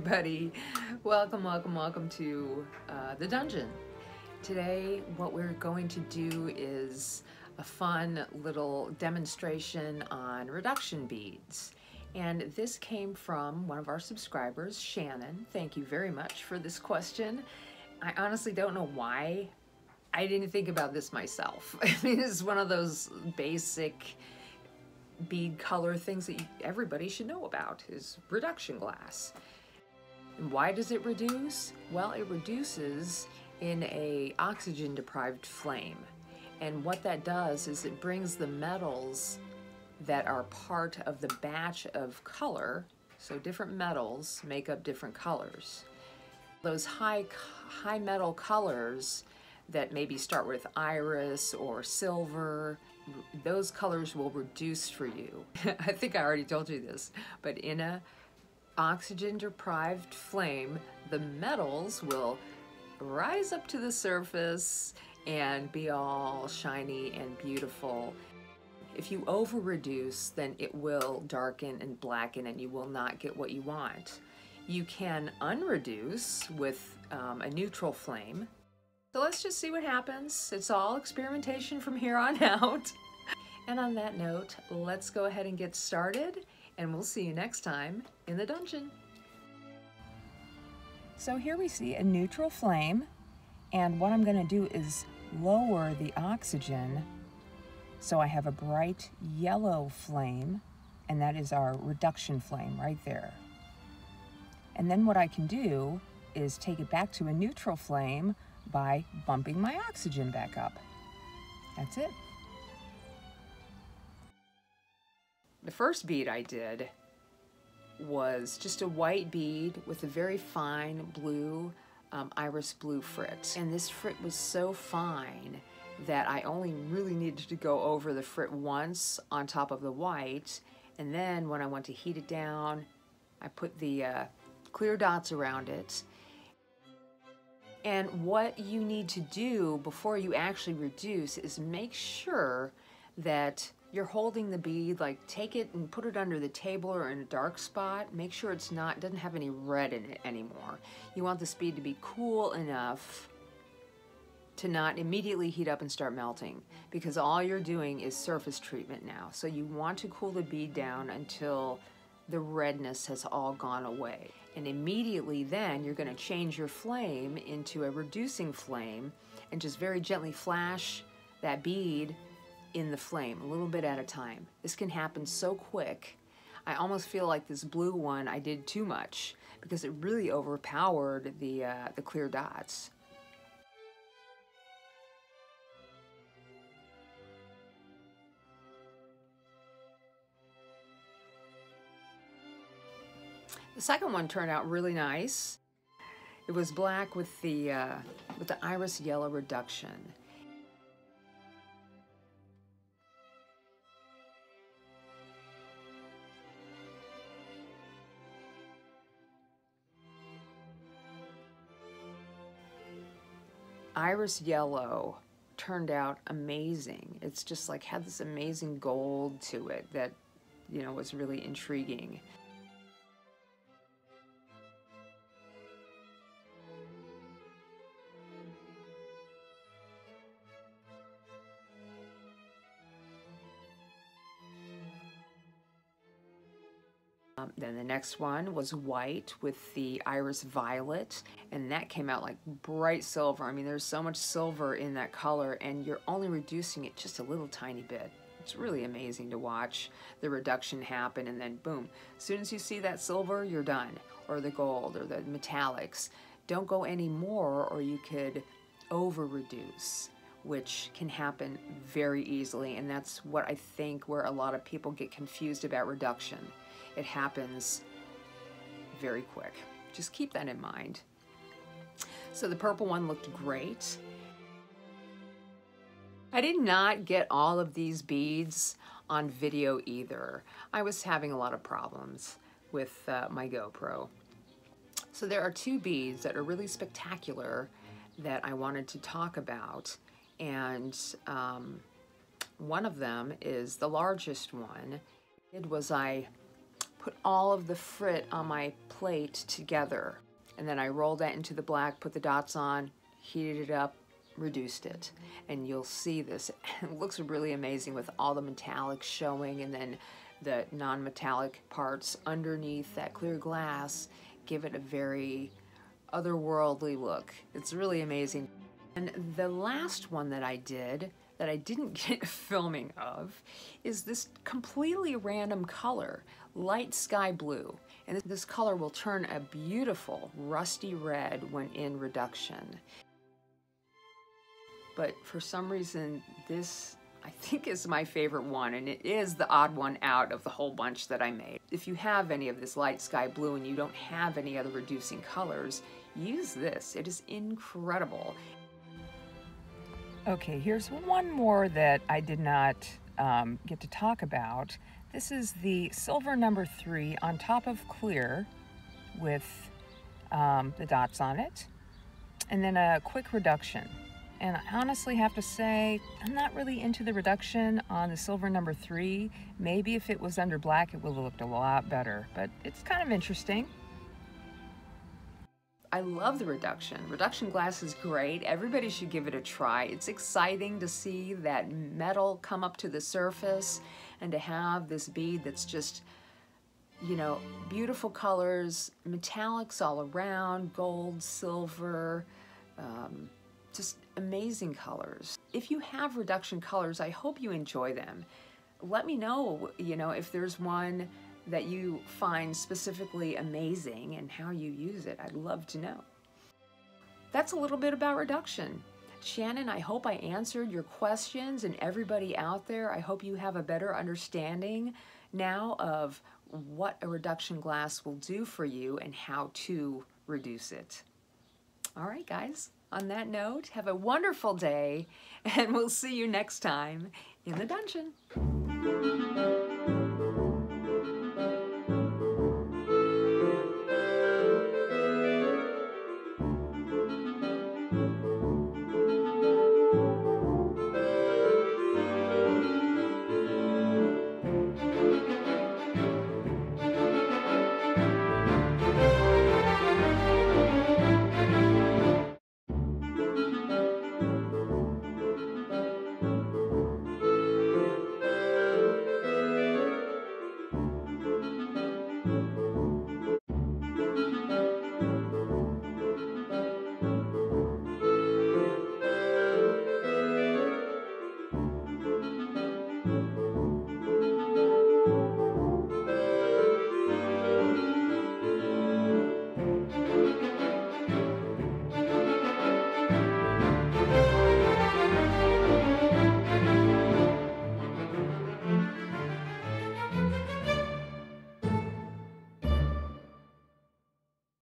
everybody. Welcome to the dungeon. Today what we're going to do is a fun little demonstration on reduction beads. And this came from one of our subscribers, Shannon. Thank you very much for this question. I honestly don't know why I didn't think about this myself. I mean, it's one of those basic bead color things that everybody should know about is reduction glass. And why does it reduce? Well, it reduces in a oxygen deprived flame. And what that does is it brings the metals that are part of the batch of color, so different metals make up different colors. Those high metal colors that maybe start with iris or silver, those colors will reduce for you. I think I already told you this, but in a oxygen deprived flame, the metals will rise up to the surface and be all shiny and beautiful. If you over reduce, then it will darken and blacken and you will not get what you want. You can unreduce with a neutral flame. So let's just see what happens. It's all experimentation from here on out. And on that note, let's go ahead and get started, and we'll see you next time in the dungeon. So here we see a neutral flame, and what I'm going to do is lower the oxygen so I have a bright yellow flame, and that is our reduction flame right there. And then what I can do is take it back to a neutral flame by bumping my oxygen back up. That's it. The first bead I did was just a white bead with a very fine blue, iris blue frit. And this frit was so fine that I only really needed to go over the frit once on top of the white. And then when I went to heat it down, I put the clear dots around it. And what you need to do before you actually reduce is make sure that you're holding the bead, like take it and put it under the table or in a dark spot. Make sure doesn't have any red in it anymore. You want this bead to be cool enough to not immediately heat up and start melting, because all you're doing is surface treatment now. So you want to cool the bead down until the redness has all gone away. And immediately then you're going to change your flame into a reducing flame and just very gently flash that bead in the flame, a little bit at a time. This can happen so quick. I almost feel like this blue one I did too much because it really overpowered the clear dots. The second one turned out really nice. It was black with the iris yellow reduction. Iris yellow turned out amazing. It's just like had this amazing gold to it that, you know, was really intriguing. Then the next one was white with the iris violet, and that came out like bright silver. I mean, there's so much silver in that color, and you're only reducing it just a little tiny bit. It's really amazing to watch the reduction happen, and then boom, as soon as you see that silver, you're done, or the gold, or the metallics. Don't go any more, or you could over-reduce, which can happen very easily, and that's what I think where a lot of people get confused about reduction. It happens very quick. Just keep that in mind. So the purple one looked great. I did not get all of these beads on video either. I was having a lot of problems with my GoPro. So there are two beads that are really spectacular that I wanted to talk about. And one of them is the largest one. I put all of the frit on my plate together. And then I rolled that into the black, put the dots on, heated it up, reduced it. And you'll see this. It looks really amazing with all the metallics showing, and then the non-metallic parts underneath that clear glass give it a very otherworldly look. It's really amazing. And the last one that I did that I didn't get filming of is this completely random color, light sky blue. And this color will turn a beautiful rusty red when in reduction. But for some reason, this I think is my favorite one, and it is the odd one out of the whole bunch that I made. If you have any of this light sky blue and you don't have any other reducing colors, use this. It is incredible. Okay, here's one more that I did not get to talk about. This is the silver number 3 on top of clear with the dots on it, and then a quick reduction. And I honestly have to say, I'm not really into the reduction on the silver number 3. Maybe if it was under black, it would have looked a lot better, but it's kind of interesting. I love the reduction. Reduction glass is great. Everybody should give it a try. It's exciting to see that metal come up to the surface and to have this bead that's just, you know, beautiful colors, metallics all around, gold, silver, just amazing colors. If you have reduction colors, I hope you enjoy them. Let me know, you know, if there's one that you find specifically amazing and how you use it. I'd love to know. That's a little bit about reduction. Shannon, I hope I answered your questions, and everybody out there, I hope you have a better understanding now of what a reduction glass will do for you and how to reduce it. All right, guys. On that note, have a wonderful day, and we'll see you next time in the dungeon.